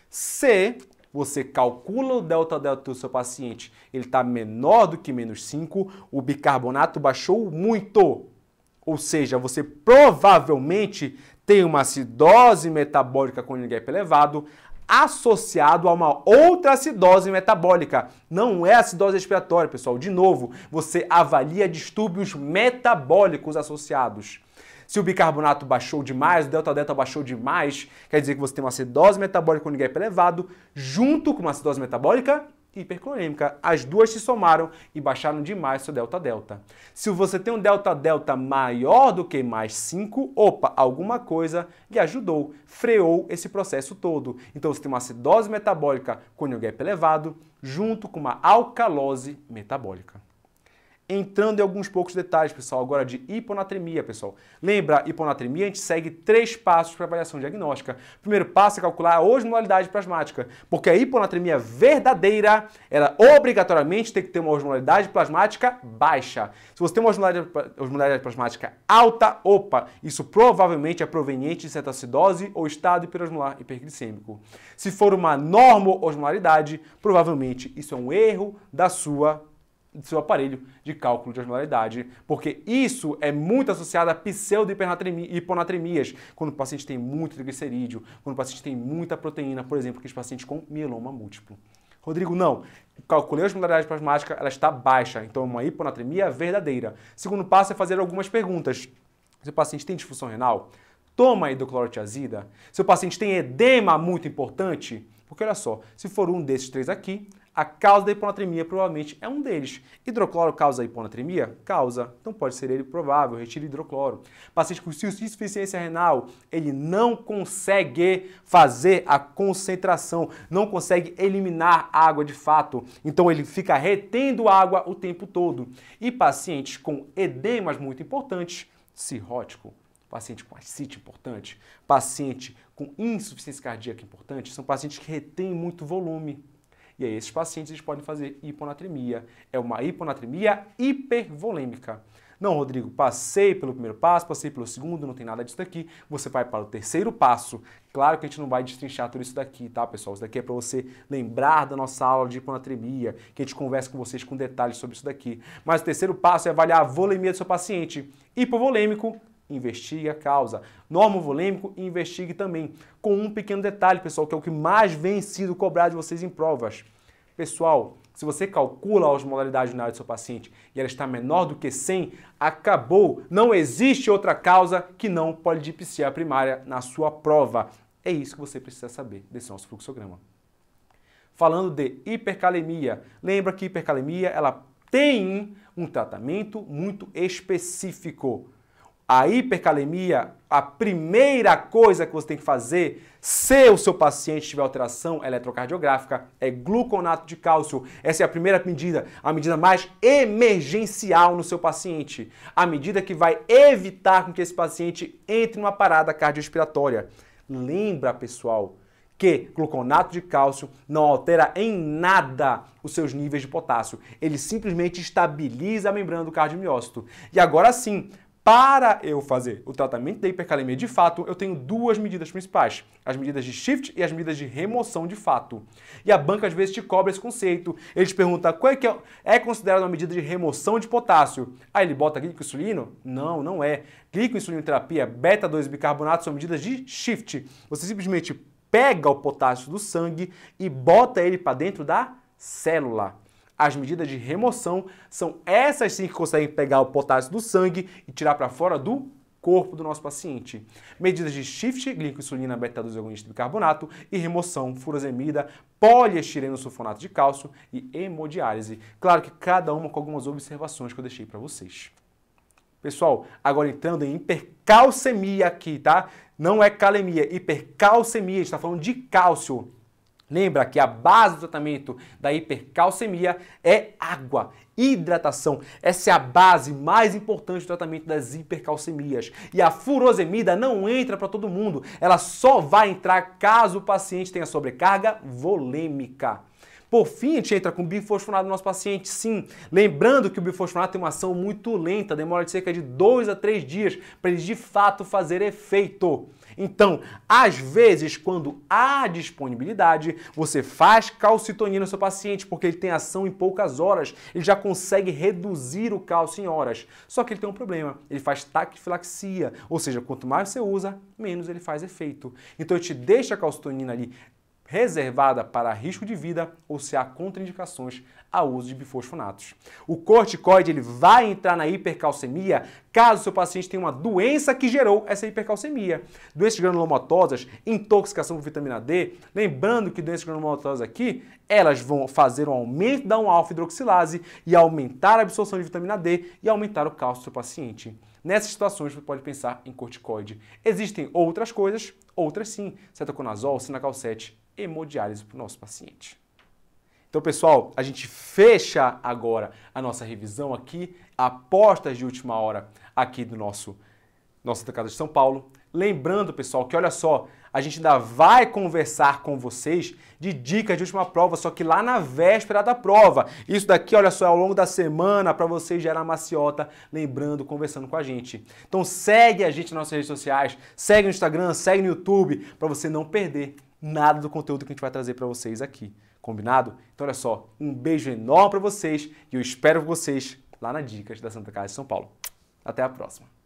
Se você calcula o delta-delta do seu paciente, ele está menor do que menos 5, o bicarbonato baixou muito. Ou seja, você provavelmente tem uma acidose metabólica com anion gap elevado associado a uma outra acidose metabólica. Não é acidose respiratória, pessoal. De novo, você avalia distúrbios metabólicos associados. Se o bicarbonato baixou demais, o delta-delta baixou demais, quer dizer que você tem uma acidose metabólica com anion gap elevado junto com uma acidose metabólica hiperclorêmica. As duas se somaram e baixaram demais seu delta-delta. Se você tem um delta-delta maior do que mais 5, opa, alguma coisa lhe ajudou, freou esse processo todo. Então você tem uma acidose metabólica com anion gap elevado junto com uma alcalose metabólica. Entrando em alguns poucos detalhes, pessoal, agora de hiponatremia, pessoal. Lembra, hiponatremia, a gente segue 3 passos para avaliação diagnóstica. O primeiro passo é calcular a osmolaridade plasmática, porque a hiponatremia verdadeira, ela obrigatoriamente tem que ter uma osmolaridade plasmática baixa. Se você tem uma osmolaridade plasmática alta, opa, isso provavelmente é proveniente de cetoacidose ou estado hiperosmolar hiperglicêmico. Se for uma normo-osmolaridade, provavelmente isso é um erro do seu aparelho de cálculo de osmolaridade, porque isso é muito associado a pseudo-hiponatremias, quando o paciente tem muito triglicerídeo, quando o paciente tem muita proteína, por exemplo, aqueles pacientes com mieloma múltiplo. Rodrigo, não. Calculei a osmolaridade plasmática, ela está baixa, então é uma hiponatremia verdadeira. Segundo passo é fazer algumas perguntas. Seu paciente tem disfunção renal? Toma hidroclorotiazida? Seu paciente tem edema muito importante? Porque olha só, se for um desses 3 aqui, a causa da hiponatremia provavelmente é um deles. Hidrocloro causa hiponatremia? Causa. Então pode ser ele provável, retire hidrocloro. Paciente com insuficiência renal, ele não consegue fazer a concentração, não consegue eliminar água de fato. Então ele fica retendo água o tempo todo. E pacientes com edemas muito importantes, cirrótico, paciente com ascite importante, paciente com insuficiência cardíaca importante, são pacientes que retêm muito volume. E aí esses pacientes eles podem fazer hiponatremia. É uma hiponatremia hipervolêmica. Não, Rodrigo, passei pelo primeiro passo, passei pelo segundo, não tem nada disso daqui. Você vai para o terceiro passo. Claro que a gente não vai destrinchar tudo isso daqui, tá, pessoal? Isso daqui é para você lembrar da nossa aula de hiponatremia, que a gente conversa com vocês com detalhes sobre isso daqui. Mas o terceiro passo é avaliar a volemia do seu paciente. Hipovolêmico, investigue a causa. Normovolêmico, investigue também. Com um pequeno detalhe, pessoal, que é o que mais vem sido cobrado de vocês em provas. Pessoal, se você calcula a osmolaridade urinária do seu paciente e ela está menor do que 100, acabou. Não existe outra causa que não polidipsia primária na sua prova. É isso que você precisa saber desse nosso fluxograma. Falando de hipercalemia, lembra que hipercalemia ela tem um tratamento muito específico. A hipercalemia, a primeira coisa que você tem que fazer, se o seu paciente tiver alteração eletrocardiográfica, é gluconato de cálcio. Essa é a primeira medida, a medida mais emergencial no seu paciente. A medida que vai evitar com que esse paciente entre numa parada cardiorrespiratória. Lembra, pessoal, que gluconato de cálcio não altera em nada os seus níveis de potássio. Ele simplesmente estabiliza a membrana do cardiomiócito. E agora sim, para eu fazer o tratamento da hipercalemia de fato, eu tenho duas medidas principais. As medidas de shift e as medidas de remoção de fato. E a banca às vezes te cobra esse conceito. Eles perguntam qual é considerada uma medida de remoção de potássio. Aí ele bota glicoinsulino? Não, não é. Glicoinsulinoterapia, beta-2 bicarbonato são medidas de shift. Você simplesmente pega o potássio do sangue e bota ele para dentro da célula. As medidas de remoção são essas sim que conseguem pegar o potássio do sangue e tirar para fora do corpo do nosso paciente. Medidas de shift, glicoinsulina, beta-2 agonista de bicarbonato e remoção, furosemida, poliestireno sulfonato de cálcio e hemodiálise. Claro que cada uma com algumas observações que eu deixei para vocês. Pessoal, agora entrando em hipercalcemia aqui, tá? Não é calemia, hipercalcemia, a gente está falando de cálcio. Lembra que a base do tratamento da hipercalcemia é água, hidratação. Essa é a base mais importante do tratamento das hipercalcemias. E a furosemida não entra para todo mundo. Ela só vai entrar caso o paciente tenha sobrecarga volêmica. Por fim, a gente entra com bifosfonato no nosso paciente, sim. Lembrando que o bifosfonato tem uma ação muito lenta, demora de cerca de 2 a 3 dias para ele de fato fazer efeito. Então, às vezes, quando há disponibilidade, você faz calcitonina no seu paciente, porque ele tem ação em poucas horas, ele já consegue reduzir o cálcio em horas. Só que ele tem um problema, ele faz taquifilaxia, ou seja, quanto mais você usa, menos ele faz efeito. Então, eu te deixo a calcitonina ali reservada para risco de vida ou se há contraindicações ao uso de bifosfonatos. O corticoide ele vai entrar na hipercalcemia caso o seu paciente tenha uma doença que gerou essa hipercalcemia. Doenças granulomatosas, intoxicação por vitamina D, lembrando que doenças granulomatosas aqui, elas vão fazer um aumento da 1-alfa-hidroxilase e aumentar a absorção de vitamina D e aumentar o cálcio do seu paciente. Nessas situações, você pode pensar em corticoide. Existem outras coisas, outras sim, cetoconazol, sinacalcete, hemodiálise para o nosso paciente. Então, pessoal, a gente fecha agora a nossa revisão aqui, apostas de última hora aqui do nossa Casa de São Paulo. Lembrando, pessoal, que olha só, a gente ainda vai conversar com vocês de dicas de última prova, só que lá na véspera da prova. Isso daqui, olha só, é ao longo da semana para vocês gerar maciota, lembrando, conversando com a gente. Então segue a gente nas nossas redes sociais, segue no Instagram, segue no YouTube, para você não perder nada do conteúdo que a gente vai trazer para vocês aqui. Combinado? Então olha só, um beijo enorme para vocês e eu espero vocês lá na Dicas da Santa Casa de São Paulo. Até a próxima!